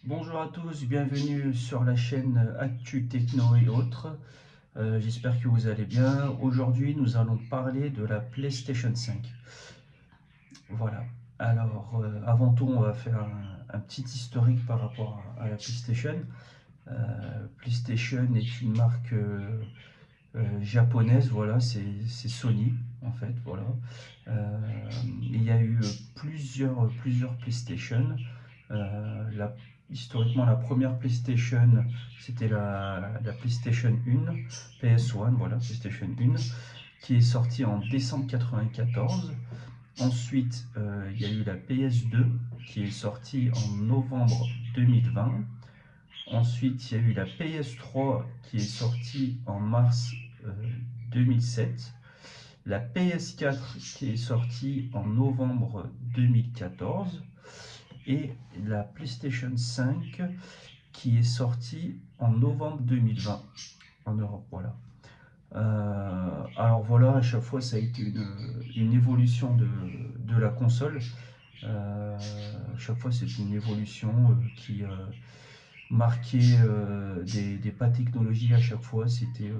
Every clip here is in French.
Bonjour à tous, bienvenue sur la chaîne Actu Techno et autres. J'espère que vous allez bien. Aujourd'hui, nous allons parler de la PlayStation 5. Voilà. Alors, avant tout, on va faire un petit historique par rapport à la PlayStation. PlayStation est une marque japonaise, voilà, c'est Sony en fait, voilà. Euh, il y a eu plusieurs PlayStation. La, historiquement, la première PlayStation, c'était la PlayStation 1, PS1, voilà, PlayStation 1, qui est sortie en décembre 94. Ensuite, il y a eu la PS2, qui est sortie en novembre 2020. Ensuite, il y a eu la PS3, qui est sortie en mars 2007. La PS4, qui est sortie en novembre 2014 et la PlayStation 5 qui est sortie en novembre 2020 en Europe. Voilà. Alors voilà, à chaque fois ça a été une évolution de la console. À chaque fois c'est une évolution qui marquait des pas technologiques à chaque fois. C'était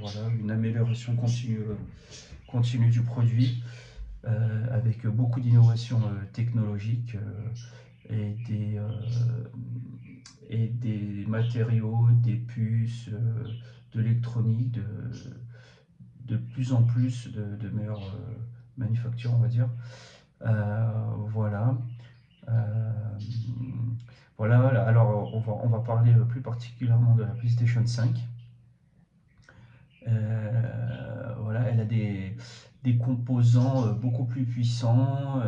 voilà, une amélioration continue du produit avec beaucoup d'innovations technologiques et des matériaux, des puces, de l'électronique, de plus en plus de meilleures manufactures, on va dire. Voilà. Euh, voilà. Alors, on va parler plus particulièrement de la PlayStation 5. Voilà, elle a des composants beaucoup plus puissants.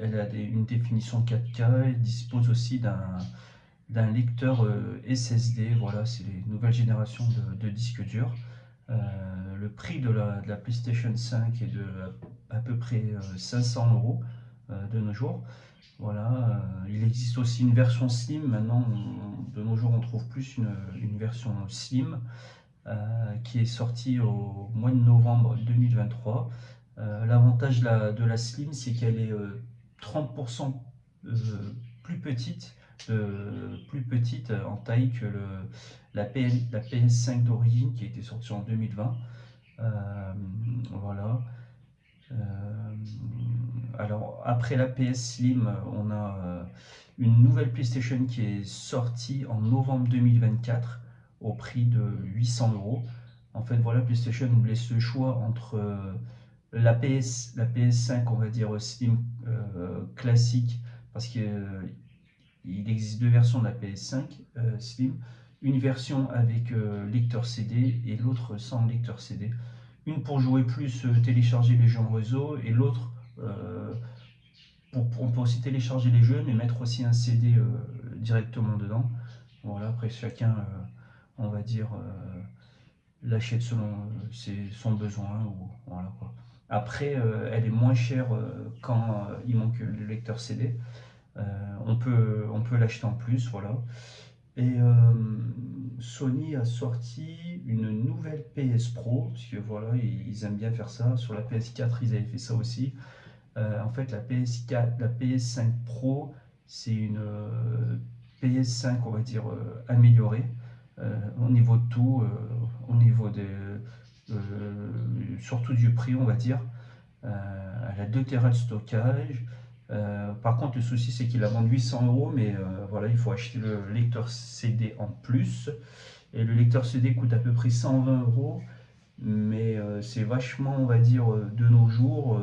Elle a une définition 4K. Elle dispose aussi d'un lecteur SSD. Voilà, c'est les nouvelles générations de disques durs. Le prix de la PlayStation 5 est de à peu près 500 euros de nos jours. Voilà, il existe aussi une version slim. Maintenant, de nos jours, on trouve plus une version slim qui est sortie au mois de novembre 2023. L'avantage de la slim, c'est qu'elle est 30% euh, plus petite, plus petite en taille que la PS5 d'origine qui a été sortie en 2020. Voilà. Euh, alors après la PS Slim, on a une nouvelle PlayStation qui est sortie en novembre 2024 au prix de 800 euros. En fait, voilà, PlayStation nous laisse le choix entre la PS5, on va dire Slim classique, parce qu'il existe deux versions de la PS5 Slim, une version avec lecteur CD et l'autre sans lecteur CD. Une pour jouer plus, télécharger les jeux en réseau, et l'autre euh, on peut aussi télécharger les jeux, mais mettre aussi un CD directement dedans. Voilà, après chacun, on va dire, l'achète selon son besoin. Voilà, quoi. Après, elle est moins chère quand il manque le lecteur CD. On peut l'acheter en plus, voilà. Et Sony a sorti une nouvelle PS Pro, parce que voilà, ils aiment bien faire ça. Sur la PS4, ils avaient fait ça aussi. En fait, la PS4, la PS5 Pro, c'est une PS5, on va dire, améliorée au niveau de tout, au niveau surtout du prix, on va dire. Elle a 2 Tera de stockage. Par contre, le souci, c'est qu'il la vend 800 euros, mais voilà, il faut acheter le lecteur CD en plus. Et le lecteur CD coûte à peu près 120 euros, mais c'est vachement, on va dire, de nos jours,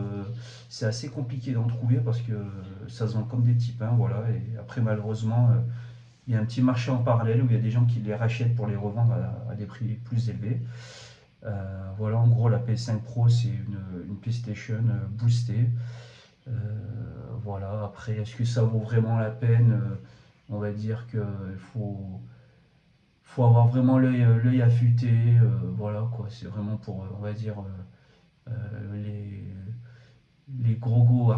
c'est assez compliqué d'en trouver parce que ça se vend comme des petits pains, voilà. Et après, malheureusement, il y a un petit marché en parallèle où il y a des gens qui les rachètent pour les revendre à des prix plus élevés. Voilà, en gros, la PS5 Pro, c'est une PlayStation boostée. Euh, voilà, après, est-ce que ça vaut vraiment la peine? On va dire qu'il faut avoir vraiment l'œil affûté. Voilà, quoi, c'est vraiment pour, on va dire, les gros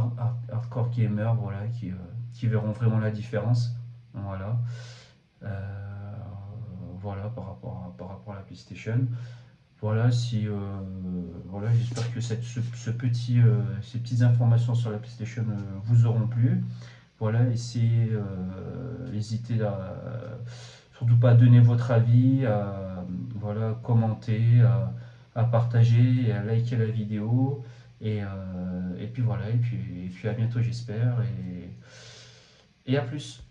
hardcore gamers, voilà, qui verront vraiment la différence. Voilà. Voilà, par rapport à la PlayStation. Voilà, voilà, j'espère que ces petites informations sur la PlayStation vous auront plu. Voilà, n'hésitez surtout pas à donner votre avis, à voilà, commenter, à partager et à liker la vidéo. Et puis voilà, et puis à bientôt j'espère. Et à plus.